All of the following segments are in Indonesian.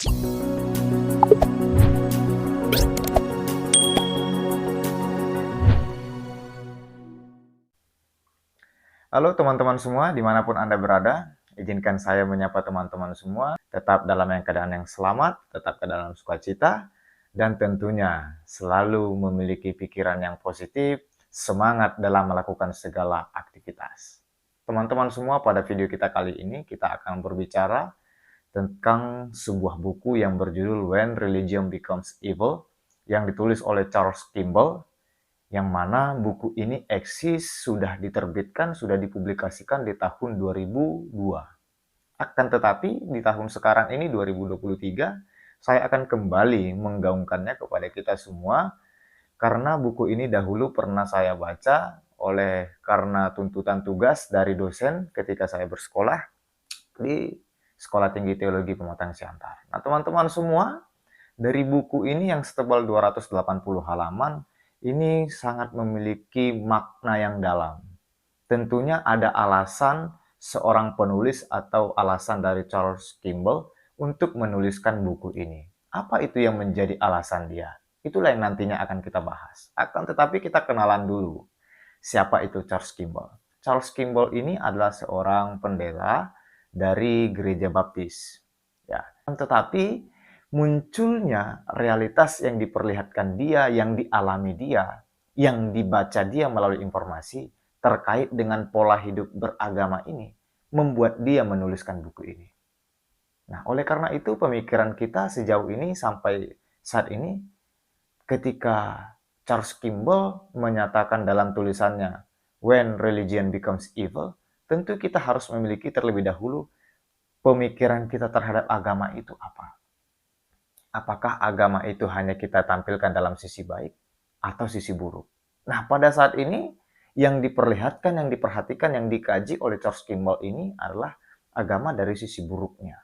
Halo teman-teman semua, dimanapun Anda berada, izinkan saya menyapa teman-teman semua, tetap dalam keadaan yang selamat, tetap ke dalam sukacita, dan tentunya selalu memiliki pikiran yang positif, semangat dalam melakukan segala aktivitas. Teman-teman semua, pada video kita kali ini, kita akan berbicara tentang sebuah buku yang berjudul When Religion Becomes Evil, yang ditulis oleh Charles Kimball, yang mana buku ini eksis, sudah diterbitkan, sudah dipublikasikan di tahun 2002. Akan tetapi di tahun sekarang ini 2023, saya akan kembali menggaungkannya kepada kita semua karena buku ini dahulu pernah saya baca karena tuntutan tugas dari dosen ketika saya bersekolah di Sekolah Tinggi Teologi Pematang Siantar. Nah, teman-teman semua, dari buku ini yang setebal 280 halaman, ini sangat memiliki makna yang dalam. Tentunya ada alasan seorang penulis atau alasan dari Charles Kimball untuk menuliskan buku ini. Apa itu yang menjadi alasan dia? Itulah yang nantinya akan kita bahas. Akan tetapi kita kenalan dulu. Siapa itu Charles Kimball? Charles Kimball ini adalah seorang pendeta dari gereja baptis. Ya, tetapi munculnya realitas yang diperlihatkan dia, yang dialami dia, yang dibaca dia melalui informasi terkait dengan pola hidup beragama ini, membuat dia menuliskan buku ini. Nah, oleh karena itu pemikiran kita sejauh ini sampai saat ini, ketika Charles Kimball menyatakan dalam tulisannya When Religion Becomes Evil, tentu kita harus memiliki terlebih dahulu pemikiran kita terhadap agama itu apa. Apakah agama itu hanya kita tampilkan dalam sisi baik atau sisi buruk? Nah, pada saat ini yang diperlihatkan, yang diperhatikan, yang dikaji oleh Charles Kimball ini adalah agama dari sisi buruknya.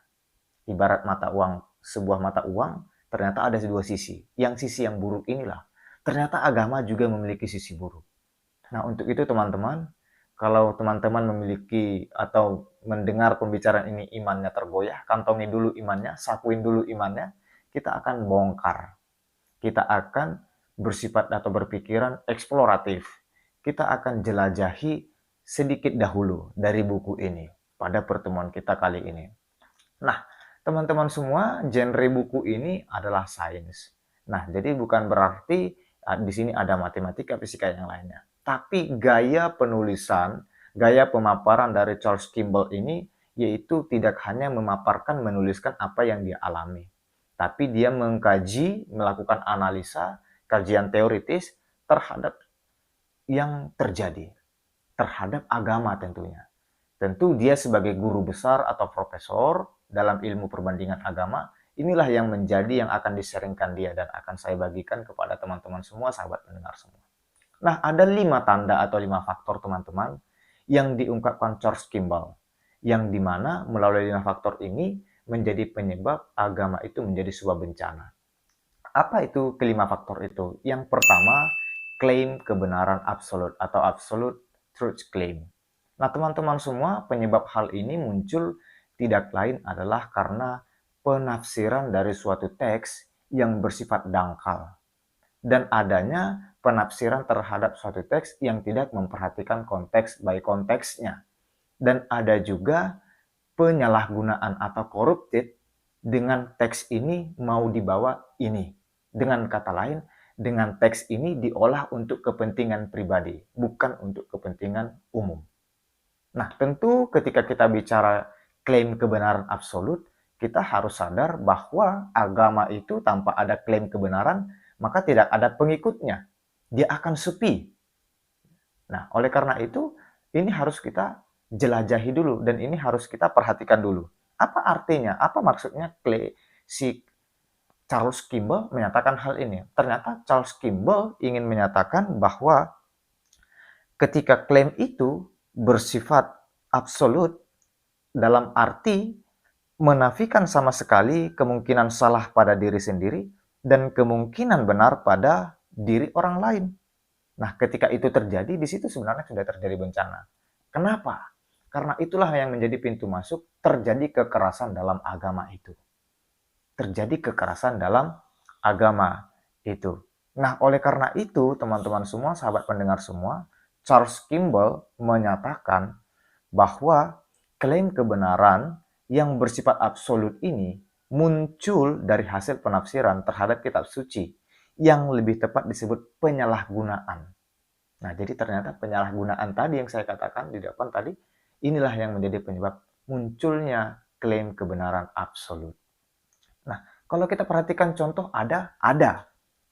Ibarat mata uang, sebuah mata uang ternyata ada dua sisi. Yang sisi yang buruk inilah, ternyata agama juga memiliki sisi buruk. Nah, untuk itu teman-teman, kalau teman-teman memiliki atau mendengar pembicaraan ini imannya tergoyah, kantongi dulu imannya, sakuin dulu imannya, kita akan bongkar. Kita akan bersifat atau berpikiran eksploratif. Kita akan jelajahi sedikit dahulu dari buku ini pada pertemuan kita kali ini. Nah, teman-teman semua, genre buku ini adalah sains. Nah, jadi bukan berarti di sini ada matematika, fisika yang lainnya. Tapi gaya penulisan, gaya pemaparan dari Charles Kimball ini yaitu tidak hanya memaparkan, menuliskan apa yang dia alami. Tapi dia mengkaji, melakukan analisa, kajian teoritis terhadap yang terjadi. Terhadap agama tentunya. Tentu dia sebagai guru besar atau profesor dalam ilmu perbandingan agama, inilah yang menjadi yang akan diseringkan dia dan akan saya bagikan kepada teman-teman semua, sahabat pendengar semua. Nah, ada 5 tanda atau 5 faktor teman-teman yang diungkapkan Charles Kimball, yang dimana melalui 5 faktor ini menjadi penyebab agama itu menjadi sebuah bencana. Apa itu kelima faktor itu? Yang pertama, klaim kebenaran absolut atau absolute truth claim. Nah, teman-teman semua, penyebab hal ini muncul tidak lain adalah karena penafsiran dari suatu teks yang bersifat dangkal dan adanya penafsiran terhadap suatu teks yang tidak memperhatikan konteks by konteksnya. Dan ada juga penyalahgunaan atau corrupted dengan teks ini mau dibawa ini. Dengan kata lain, dengan teks ini diolah untuk kepentingan pribadi, bukan untuk kepentingan umum. Nah, tentu ketika kita bicara klaim kebenaran absolut, kita harus sadar bahwa agama itu tanpa ada klaim kebenaran, maka tidak ada pengikutnya. Dia akan sepi. Nah, oleh karena itu, ini harus kita jelajahi dulu dan ini harus kita perhatikan dulu. Apa artinya? Apa maksudnya si Charles Kimball menyatakan hal ini? Ternyata Charles Kimball ingin menyatakan bahwa ketika klaim itu bersifat absolut dalam arti menafikan sama sekali kemungkinan salah pada diri sendiri dan kemungkinan benar pada diri orang lain. Nah, ketika itu terjadi, di situ sebenarnya sudah terjadi bencana. Kenapa? Karena itulah yang menjadi pintu masuk terjadi kekerasan dalam agama itu. terjadi kekerasan dalam agama itu. Nah, oleh karena itu, teman-teman semua, sahabat pendengar semua, Charles Kimball menyatakan bahwa klaim kebenaran yang bersifat absolut ini muncul dari hasil penafsiran terhadap kitab suci yang lebih tepat disebut penyalahgunaan. Nah, jadi ternyata penyalahgunaan tadi yang saya katakan di depan tadi, inilah yang menjadi penyebab munculnya klaim kebenaran absolut. Nah, kalau kita perhatikan contoh ada.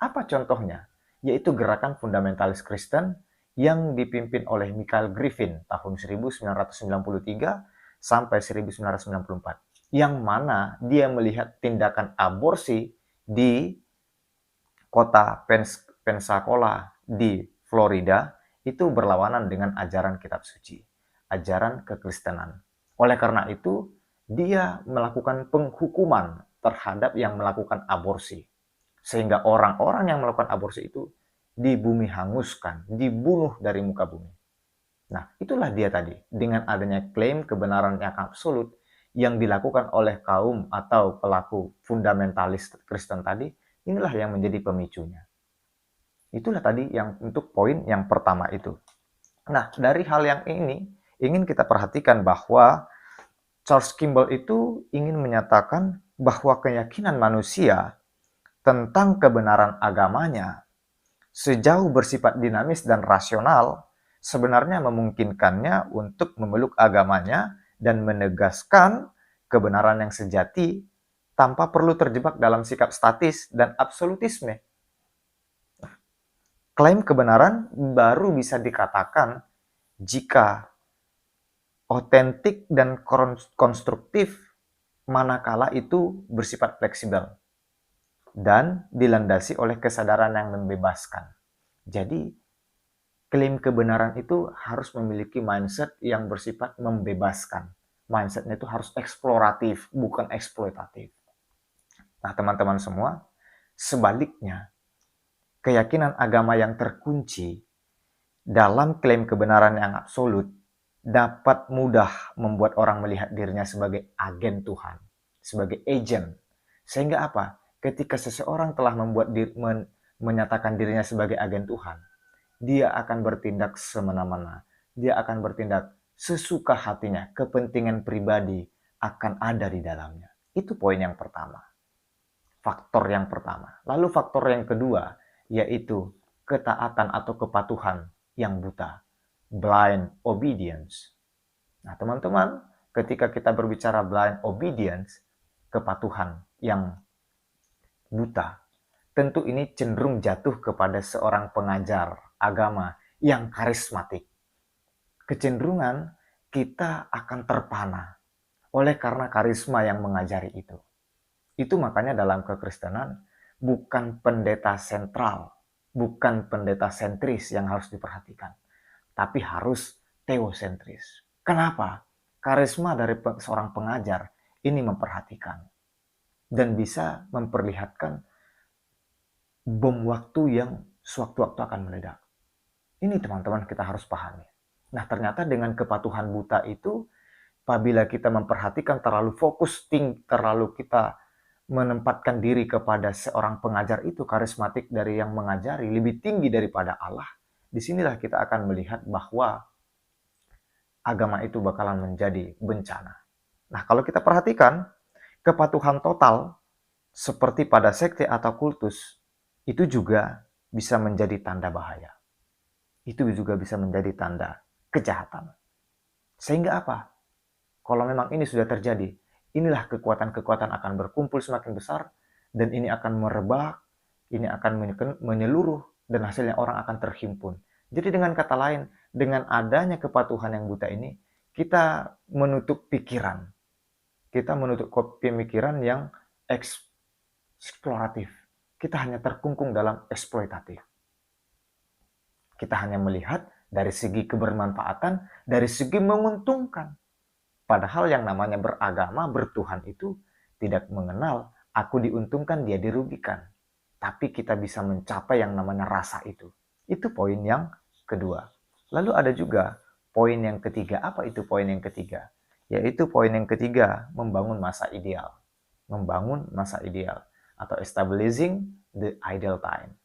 Apa contohnya? Yaitu gerakan fundamentalis Kristen yang dipimpin oleh Michael Griffin tahun 1993 sampai 1994. Yang mana dia melihat tindakan aborsi di kota Pensacola di Florida itu berlawanan dengan ajaran kitab suci, ajaran kekristenan. Oleh karena itu, dia melakukan penghukuman terhadap yang melakukan aborsi. Sehingga orang-orang yang melakukan aborsi itu dibumi hanguskan, dibunuh dari muka bumi. Nah, itulah dia tadi. Dengan adanya klaim kebenaran yang absolut yang dilakukan oleh kaum atau pelaku fundamentalis Kristen tadi, inilah yang menjadi pemicunya. Itulah tadi yang untuk poin yang pertama itu. Nah, dari hal yang ini, ingin kita perhatikan bahwa Charles Kimball itu ingin menyatakan bahwa keyakinan manusia tentang kebenaran agamanya sejauh bersifat dinamis dan rasional sebenarnya memungkinkannya untuk memeluk agamanya dan menegaskan kebenaran yang sejati tanpa perlu terjebak dalam sikap statis dan absolutisme. Klaim kebenaran baru bisa dikatakan jika otentik dan konstruktif manakala itu bersifat fleksibel dan dilandasi oleh kesadaran yang membebaskan. Jadi, klaim kebenaran itu harus memiliki mindset yang bersifat membebaskan. Mindsetnya itu harus eksploratif, bukan eksploitatif. Nah, teman-teman semua, sebaliknya, keyakinan agama yang terkunci dalam klaim kebenaran yang absolut dapat mudah membuat orang melihat dirinya sebagai agen Tuhan, sebagai agent. Sehingga apa? Ketika seseorang telah menyatakan dirinya sebagai agen Tuhan, dia akan bertindak semena-mena. Dia akan bertindak sesuka hatinya. Kepentingan pribadi akan ada di dalamnya. Itu poin yang pertama. Faktor yang pertama. Lalu faktor yang kedua, yaitu ketaatan atau kepatuhan yang buta. Blind obedience. Nah, teman-teman, ketika kita berbicara blind obedience, kepatuhan yang buta, tentu ini cenderung jatuh kepada seorang pengajar agama yang karismatik. Kecenderungan kita akan terpana oleh karena karisma yang mengajari itu. Itu makanya dalam kekristenan bukan pendeta sentral, bukan pendeta sentris yang harus diperhatikan, tapi harus teosentris. Kenapa? Karisma dari seorang pengajar ini memperhatikan dan bisa memperlihatkan bom waktu yang sewaktu-waktu akan meledak. Ini teman-teman kita harus pahami. Nah, ternyata dengan kepatuhan buta itu, apabila kita memperhatikan terlalu fokus, terlalu kita menempatkan diri kepada seorang pengajar itu karismatik dari yang mengajari lebih tinggi daripada Allah, disinilah kita akan melihat bahwa agama itu bakalan menjadi bencana. Nah, kalau kita perhatikan, kepatuhan total seperti pada sekte atau kultus, itu juga bisa menjadi tanda bahaya. Itu juga bisa menjadi tanda kejahatan. Sehingga apa? Kalau memang ini sudah terjadi, inilah kekuatan-kekuatan akan berkumpul semakin besar, dan ini akan merebak, ini akan menyeluruh, dan hasilnya orang akan terhimpun. Jadi dengan kata lain, dengan adanya kepatuhan yang buta ini, kita menutup pikiran. Kita menutup pemikiran yang eksploratif. Kita hanya terkungkung dalam eksploitatif. Kita hanya melihat dari segi kebermanfaatan, dari segi menguntungkan. Padahal yang namanya beragama, bertuhan itu tidak mengenal aku diuntungkan, dia dirugikan. Tapi kita bisa mencapai yang namanya rasa itu. Itu poin yang kedua. Lalu ada juga poin yang ketiga. Apa itu poin yang ketiga? Yaitu poin yang ketiga, membangun masa ideal. membangun masa ideal atau establishing the ideal time.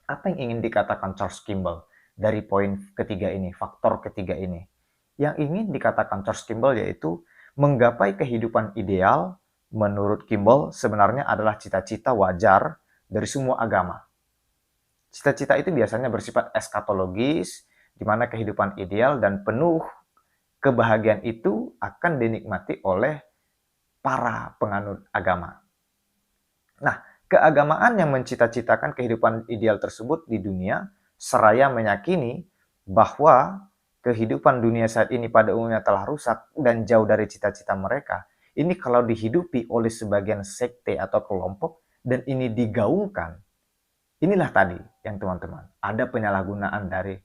Apa yang ingin dikatakan Charles Kimball dari poin ketiga ini, faktor ketiga ini? Yang ingin dikatakan Charles Kimball yaitu menggapai kehidupan ideal menurut Kimball sebenarnya adalah cita-cita wajar dari semua agama. Cita-cita itu biasanya bersifat eskatologis, di mana kehidupan ideal dan penuh kebahagiaan itu akan dinikmati oleh para penganut agama. Nah, keagamaan yang mencita-citakan kehidupan ideal tersebut di dunia, seraya meyakini bahwa kehidupan dunia saat ini pada umumnya telah rusak dan jauh dari cita-cita mereka. Ini kalau dihidupi oleh sebagian sekte atau kelompok dan ini digaungkan, inilah tadi yang teman-teman, ada penyalahgunaan dari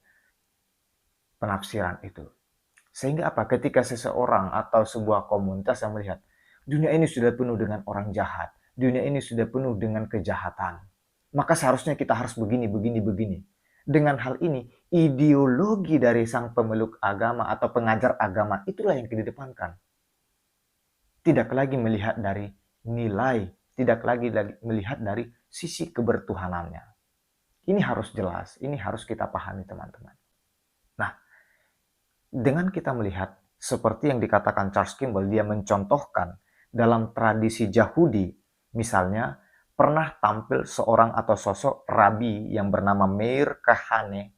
penafsiran itu. Sehingga apa? Ketika seseorang atau sebuah komunitas yang melihat dunia ini sudah penuh dengan orang jahat, dunia ini sudah penuh dengan kejahatan, maka seharusnya kita harus begini, begini, begini. Dengan hal ini, ideologi dari sang pemeluk agama atau pengajar agama itulah yang dikedepankan. Tidak lagi melihat dari nilai, tidak lagi melihat dari sisi kebertuhanannya. Ini harus jelas, ini harus kita pahami teman-teman. Nah, dengan kita melihat seperti yang dikatakan Charles Kimball, dia mencontohkan dalam tradisi Yahudi, misalnya pernah tampil seorang atau sosok rabi yang bernama Meir Kahane,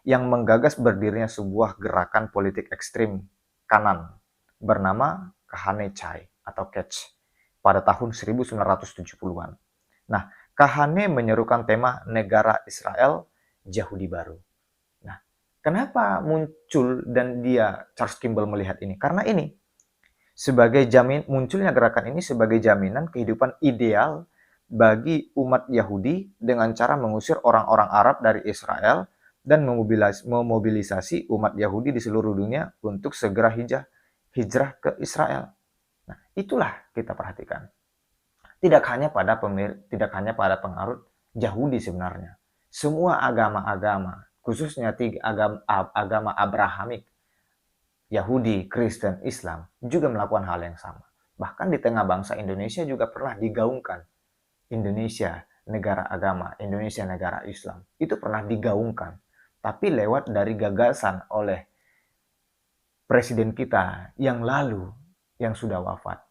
yang menggagas berdirinya sebuah gerakan politik ekstrim kanan bernama Kahane Chai atau Catch pada tahun 1970-an. Nah, Kahane menyerukan tema negara Israel Yahudi baru. Nah, kenapa muncul dan Charles Kimball melihat ini? Karena ini sebagai munculnya gerakan ini sebagai jaminan kehidupan ideal bagi umat Yahudi dengan cara mengusir orang-orang Arab dari Israel dan memobilisasi umat Yahudi di seluruh dunia untuk segera hijrah ke Israel. Nah, itulah kita perhatikan. Tidak hanya pada pengaruh Yahudi sebenarnya. Semua agama-agama, khususnya agama Abrahamik, Yahudi, Kristen, Islam, juga melakukan hal yang sama. Bahkan di tengah bangsa Indonesia juga pernah digaungkan. Indonesia, negara agama, Indonesia, negara Islam. Itu pernah digaungkan. Tapi lewat dari gagasan oleh presiden kita yang lalu, yang sudah wafat,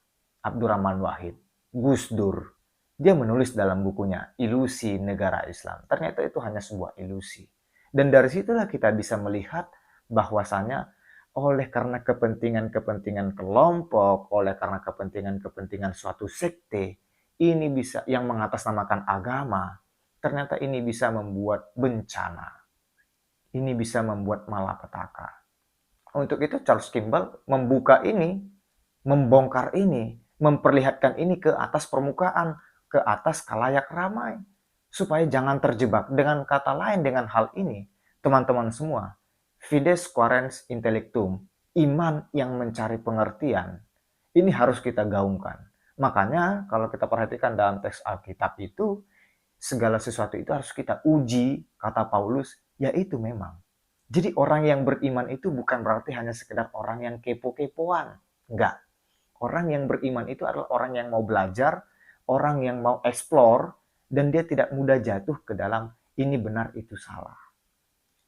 Abdurrahman Wahid, Gus Dur. Dia menulis dalam bukunya, Ilusi Negara Islam. Ternyata itu hanya sebuah ilusi. Dan dari situlah kita bisa melihat bahwasanya oleh karena kepentingan-kepentingan kelompok, oleh karena kepentingan-kepentingan suatu sekte, ini bisa yang mengatasnamakan agama, ternyata ini bisa membuat bencana. Ini bisa membuat malapetaka. Untuk itu Charles Kimball membuka ini, membongkar ini, memperlihatkan ini ke atas permukaan, ke atas khalayak ramai. Supaya jangan terjebak. Dengan kata lain, dengan hal ini, teman-teman semua, fides quaerens intellectum, iman yang mencari pengertian, ini harus kita gaungkan. Makanya kalau kita perhatikan dalam teks Alkitab itu, segala sesuatu itu harus kita uji, kata Paulus, yaitu memang. Jadi orang yang beriman itu bukan berarti hanya sekedar orang yang kepo-kepoan. Enggak. Orang yang beriman itu adalah orang yang mau belajar, orang yang mau explore, dan dia tidak mudah jatuh ke dalam ini benar itu salah.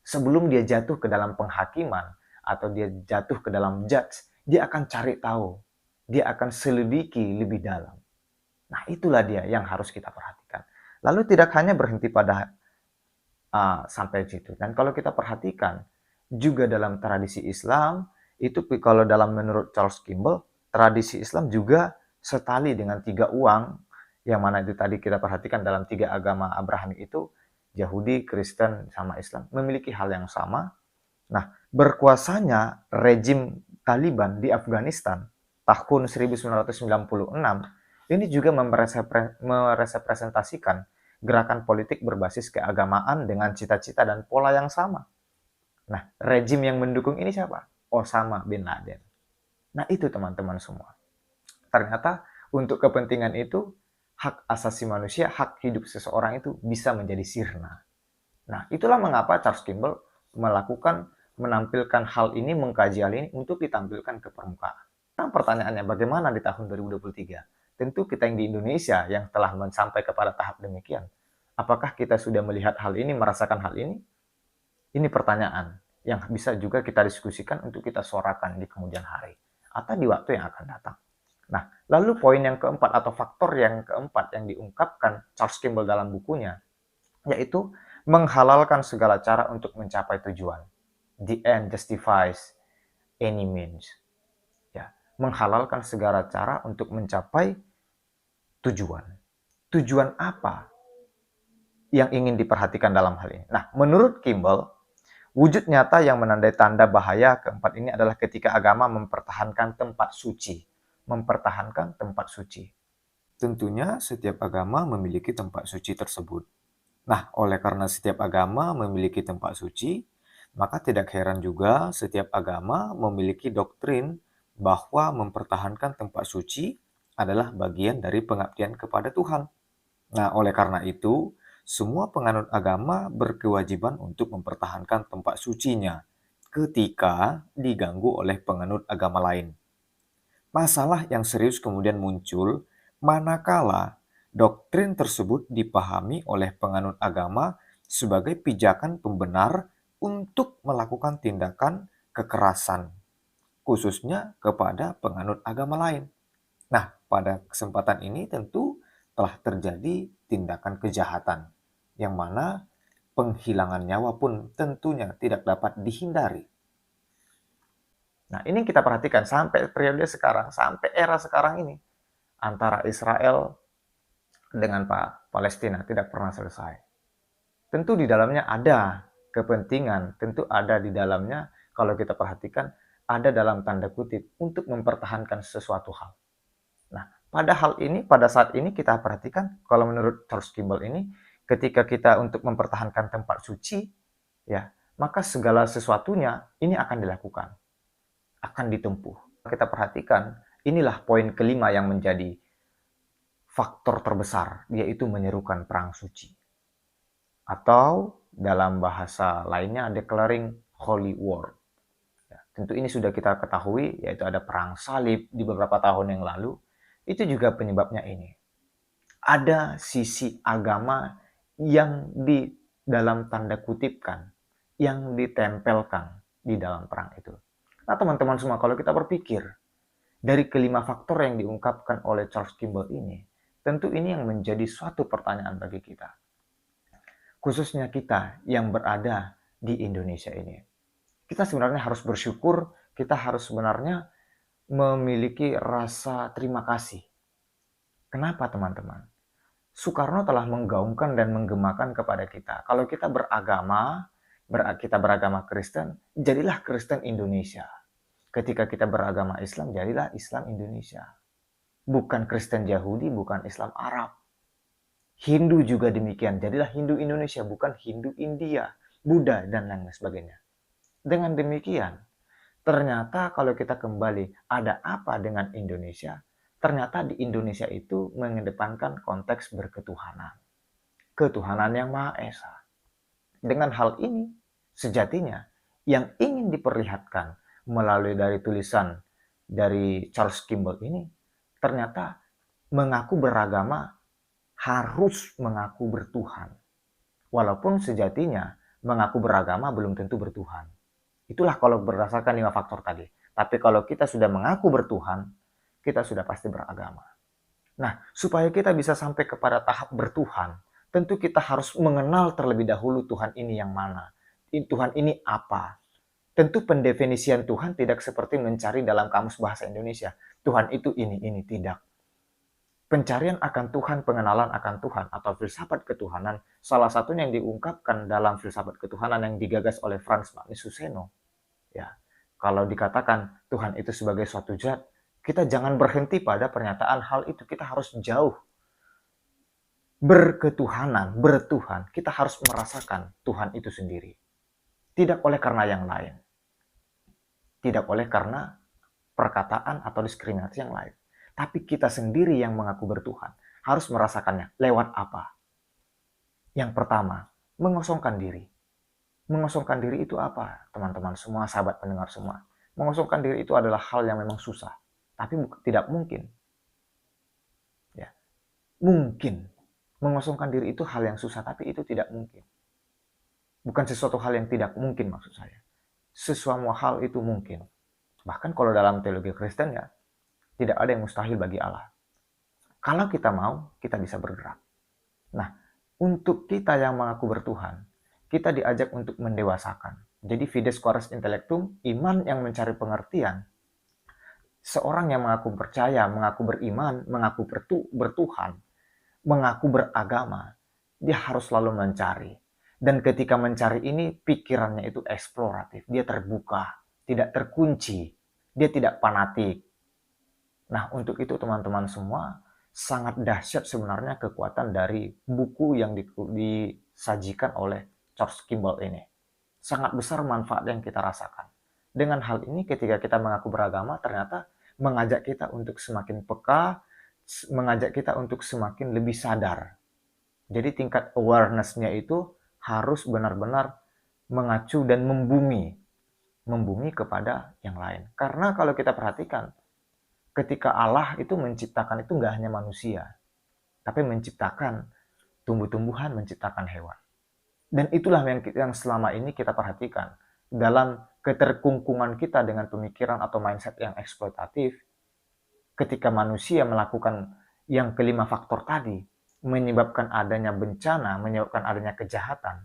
Sebelum dia jatuh ke dalam penghakiman, atau dia jatuh ke dalam judge, dia akan cari tahu. Dia akan selidiki lebih dalam. Nah, itulah dia yang harus kita perhatikan. Lalu tidak hanya berhenti pada sampai situ. Dan kalau kita perhatikan, juga dalam tradisi Islam, itu kalau menurut Charles Kimball, tradisi Islam juga setali dengan 3 uang, yang mana itu tadi kita perhatikan dalam 3 agama Abrahamik itu, Yahudi, Kristen, sama Islam, memiliki hal yang sama. Nah, berkuasanya rejim Taliban di Afghanistan tahun 1996, ini juga merepresentasikan gerakan politik berbasis keagamaan dengan cita-cita dan pola yang sama. Nah, rejim yang mendukung ini siapa? Osama bin Laden. Nah, itu teman-teman semua. Ternyata untuk kepentingan itu, hak asasi manusia, hak hidup seseorang itu bisa menjadi sirna. Nah, itulah mengapa Charles Kimball menampilkan hal ini, mengkaji hal ini untuk ditampilkan ke permukaan. Nah, pertanyaannya bagaimana di tahun 2023? Tentu kita yang di Indonesia yang telah sampai kepada tahap demikian. Apakah kita sudah melihat hal ini, merasakan hal ini? Ini pertanyaan yang bisa juga kita diskusikan untuk kita suarakan di kemudian hari atau di waktu yang akan datang. Nah, lalu poin yang keempat atau faktor yang keempat yang diungkapkan Charles Kimball dalam bukunya, yaitu menghalalkan segala cara untuk mencapai tujuan. The end justifies any means. Ya, menghalalkan segala cara untuk mencapai tujuan. Tujuan apa yang ingin diperhatikan dalam hal ini? Nah, menurut Kimball, wujud nyata yang menandai tanda bahaya keempat ini adalah ketika agama mempertahankan tempat suci. Mempertahankan tempat suci. Tentunya setiap agama memiliki tempat suci tersebut. Nah, oleh karena setiap agama memiliki tempat suci, maka tidak heran juga setiap agama memiliki doktrin bahwa mempertahankan tempat suci adalah bagian dari pengabdian kepada Tuhan. Nah, oleh karena itu, semua penganut agama berkewajiban untuk mempertahankan tempat sucinya ketika diganggu oleh penganut agama lain. Masalah yang serius kemudian muncul manakala doktrin tersebut dipahami oleh penganut agama sebagai pijakan pembenar untuk melakukan tindakan kekerasan, khususnya kepada penganut agama lain. Nah, pada kesempatan ini tentu telah terjadi tindakan kejahatan, yang mana penghilangan nyawa pun tentunya tidak dapat dihindari. Nah, ini kita perhatikan sampai periode sekarang, sampai era sekarang ini, antara Israel dengan Palestina tidak pernah selesai. Tentu di dalamnya ada kepentingan, tentu ada di dalamnya, kalau kita perhatikan, ada dalam tanda kutip untuk mempertahankan sesuatu hal. Nah, pada hal ini, pada saat ini kita perhatikan, kalau menurut Charles Kimball ini, ketika kita untuk mempertahankan tempat suci, ya, maka segala sesuatunya ini akan dilakukan, akan ditempuh. Kita perhatikan, inilah poin kelima yang menjadi faktor terbesar, yaitu menyerukan perang suci. Atau dalam bahasa lainnya, declaring holy war. Ya, tentu ini sudah kita ketahui, yaitu ada perang salib di beberapa tahun yang lalu. Itu juga penyebabnya ini. Ada sisi agama yang di dalam tanda kutipkan, yang ditempelkan di dalam perang itu. Nah, teman-teman semua, kalau kita berpikir dari kelima faktor yang diungkapkan oleh Charles Kimball ini, tentu ini yang menjadi suatu pertanyaan bagi kita. Khususnya kita yang berada di Indonesia ini. Kita sebenarnya harus bersyukur, kita harus sebenarnya memiliki rasa terima kasih. Kenapa teman-teman? Soekarno telah menggaungkan dan menggemakan kepada kita. Kalau kita beragama Kristen, jadilah Kristen Indonesia. Ketika kita beragama Islam, jadilah Islam Indonesia. Bukan Kristen Yahudi, bukan Islam Arab. Hindu juga demikian, jadilah Hindu Indonesia, bukan Hindu India, Buddha, dan lain sebagainya. Dengan demikian, ternyata kalau kita kembali, ada apa dengan Indonesia? Ternyata di Indonesia itu mengedepankan konteks berketuhanan. Ketuhanan yang Maha Esa. Dengan hal ini, sejatinya, yang ingin diperlihatkan melalui dari tulisan dari Charles Kimball ini, ternyata mengaku beragama harus mengaku bertuhan. Walaupun sejatinya mengaku beragama belum tentu bertuhan. Itulah kalau berdasarkan 5 faktor tadi. Tapi kalau kita sudah mengaku bertuhan, kita sudah pasti beragama. Nah, supaya kita bisa sampai kepada tahap bertuhan, tentu kita harus mengenal terlebih dahulu Tuhan ini yang mana. Tuhan ini apa? Tentu pendefinisian Tuhan tidak seperti mencari dalam kamus bahasa Indonesia. Tuhan itu ini, tidak. Pencarian akan Tuhan, pengenalan akan Tuhan, atau filsafat ketuhanan, salah satunya yang diungkapkan dalam filsafat ketuhanan yang digagas oleh Franz Magnus Suseno. Ya, kalau dikatakan Tuhan itu sebagai suatu zat, kita jangan berhenti pada pernyataan hal itu, kita harus jauh. Berketuhanan, bertuhan, kita harus merasakan Tuhan itu sendiri. Tidak oleh karena yang lain. Tidak oleh karena perkataan atau diskriminasi yang lain. Tapi kita sendiri yang mengaku bertuhan harus merasakannya. Lewat apa? Yang pertama, mengosongkan diri. Mengosongkan diri itu apa, teman-teman semua, sahabat pendengar semua? Mengosongkan diri itu adalah hal yang memang susah. tapi tidak mungkin. Ya, mungkin. Mengosongkan diri itu hal yang susah, tapi itu tidak mungkin. Bukan sesuatu hal yang tidak mungkin maksud saya. Sesuatu hal itu mungkin. Bahkan kalau dalam teologi Kristen ya, tidak ada yang mustahil bagi Allah. Kalau kita mau, kita bisa bergerak. Nah, untuk kita yang mengaku bertuhan, kita diajak untuk mendewasakan. Jadi fides quaeras intellectum, iman yang mencari pengertian. Seorang yang mengaku percaya, mengaku beriman, mengaku bertuhan, mengaku beragama, dia harus selalu mencari. Dan ketika mencari ini, pikirannya itu eksploratif. Dia terbuka, tidak terkunci. Dia tidak fanatik. Nah, untuk itu teman-teman semua, sangat dahsyat sebenarnya kekuatan dari buku yang disajikan oleh Charles Kimball ini. Sangat besar manfaat yang kita rasakan. Dengan hal ini, ketika kita mengaku beragama, ternyata mengajak kita untuk semakin peka, mengajak kita untuk semakin lebih sadar. Jadi tingkat awareness-nya itu harus benar-benar mengacu dan membumi kepada yang lain. Karena kalau kita perhatikan, ketika Allah itu menciptakan itu nggak hanya manusia, tapi menciptakan tumbuh-tumbuhan, menciptakan hewan. Dan itulah yang selama ini kita perhatikan. Dalam keterkungkungan kita dengan pemikiran atau mindset yang eksploitatif, ketika manusia melakukan yang kelima faktor tadi, menyebabkan adanya bencana, menyebabkan adanya kejahatan,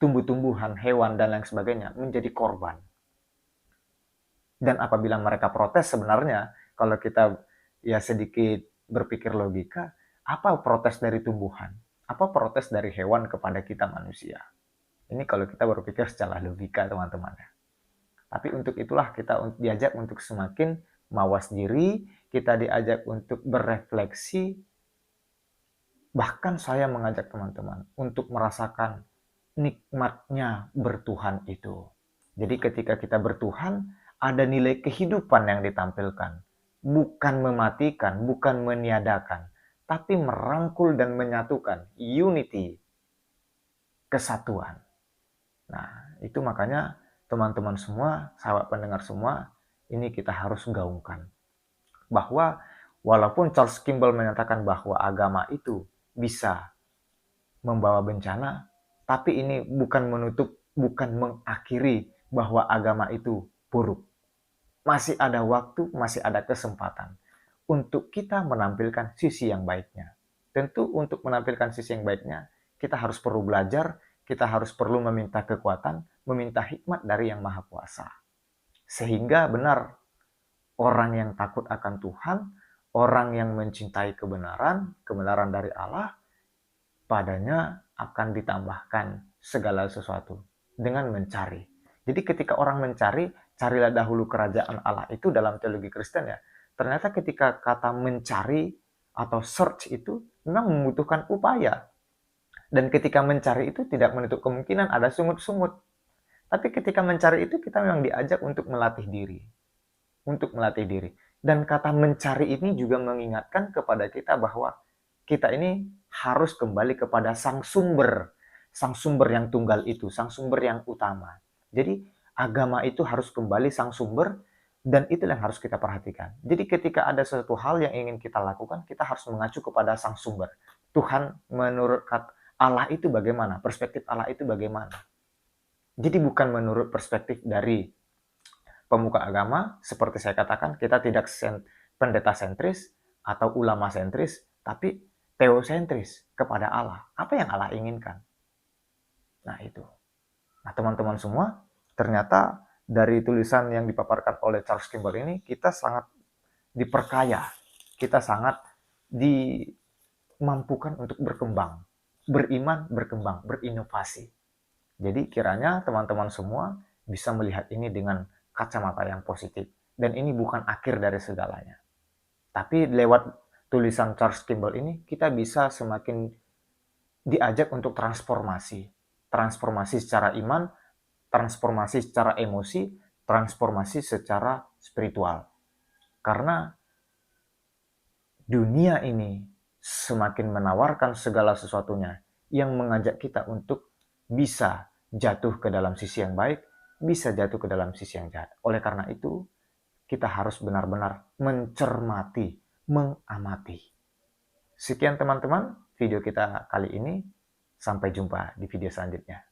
tumbuh-tumbuhan, hewan, dan lain sebagainya menjadi korban. Dan apabila mereka protes sebenarnya, kalau kita ya sedikit berpikir logika, apa protes dari tumbuhan? Apa protes dari hewan kepada kita manusia? Ini kalau kita berpikir secara logika teman-teman. Tapi untuk itulah kita diajak untuk semakin mawas diri, kita diajak untuk berefleksi, bahkan saya mengajak teman-teman untuk merasakan nikmatnya bertuhan itu. Jadi ketika kita bertuhan, ada nilai kehidupan yang ditampilkan. Bukan mematikan, bukan meniadakan, tapi merangkul dan menyatukan, unity, kesatuan. Nah, itu makanya teman-teman semua, sahabat pendengar semua, ini kita harus gaungkan. Bahwa walaupun Charles Kimball menyatakan bahwa agama itu bisa membawa bencana, tapi ini bukan menutup, bukan mengakhiri bahwa agama itu buruk. Masih ada waktu, masih ada kesempatan untuk kita menampilkan sisi yang baiknya. Tentu untuk menampilkan sisi yang baiknya, kita harus perlu belajar, kita harus perlu meminta kekuatan, meminta hikmat dari Yang Maha Kuasa. Sehingga benar, orang yang takut akan Tuhan, orang yang mencintai kebenaran dari Allah, padanya akan ditambahkan segala sesuatu dengan mencari. Jadi ketika orang mencari, carilah dahulu kerajaan Allah itu dalam teologi Kristen ya. Ternyata ketika kata mencari atau search itu memang membutuhkan upaya. Dan ketika mencari itu tidak menutup kemungkinan ada sungut-sungut. Tapi ketika mencari itu kita memang diajak untuk melatih diri. Untuk melatih diri. Dan kata mencari ini juga mengingatkan kepada kita bahwa kita ini harus kembali kepada sang sumber yang tunggal itu, sang sumber yang utama. Jadi agama itu harus kembali sang sumber, dan itu yang harus kita perhatikan. Jadi ketika ada sesuatu hal yang ingin kita lakukan, kita harus mengacu kepada sang sumber. Tuhan menurut Allah itu bagaimana? Perspektif Allah itu bagaimana? Jadi bukan menurut perspektif dari pemuka agama, seperti saya katakan, kita tidak pendeta sentris atau ulama sentris, tapi teosentris kepada Allah. Apa yang Allah inginkan? Nah itu. Nah teman-teman semua, ternyata dari tulisan yang dipaparkan oleh Charles Kimball ini, kita sangat diperkaya, kita sangat dimampukan untuk berkembang, beriman, berkembang, berinovasi. Jadi kiranya teman-teman semua bisa melihat ini dengan kacamata yang positif. Dan ini bukan akhir dari segalanya. Tapi lewat tulisan Charles Kimball ini, kita bisa semakin diajak untuk transformasi. Transformasi secara iman, transformasi secara emosi, transformasi secara spiritual. Karena dunia ini semakin menawarkan segala sesuatunya yang mengajak kita untuk bisa jatuh ke dalam sisi yang baik, bisa jatuh ke dalam sisi yang jahat. Oleh karena itu, kita harus benar-benar mencermati, mengamati. Sekian teman-teman video kita kali ini. Sampai jumpa di video selanjutnya.